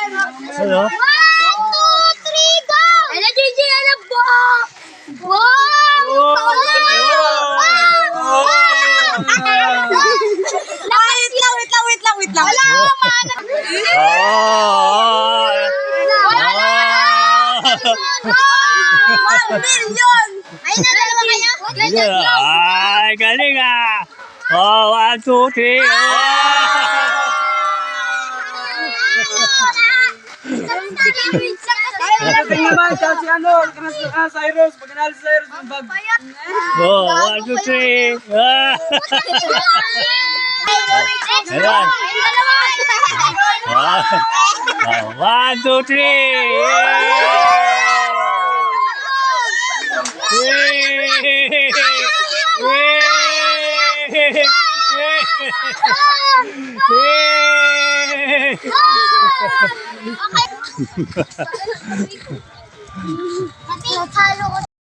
Hello? 1, 2, 3, go! Ano, Gigi? Ano po? Wow! Wait lang. Wala, mahanap. $1 million! Ayun na, dalawa kayo? Ay, galing ah! Oh, 1, 2, 3. Pagdating naman siya si Cyrus. Pag nanalo si Cyrus yung bag. Oh, 1, 2, 3. Ayan. 1, 2, 3. Pati, halo ko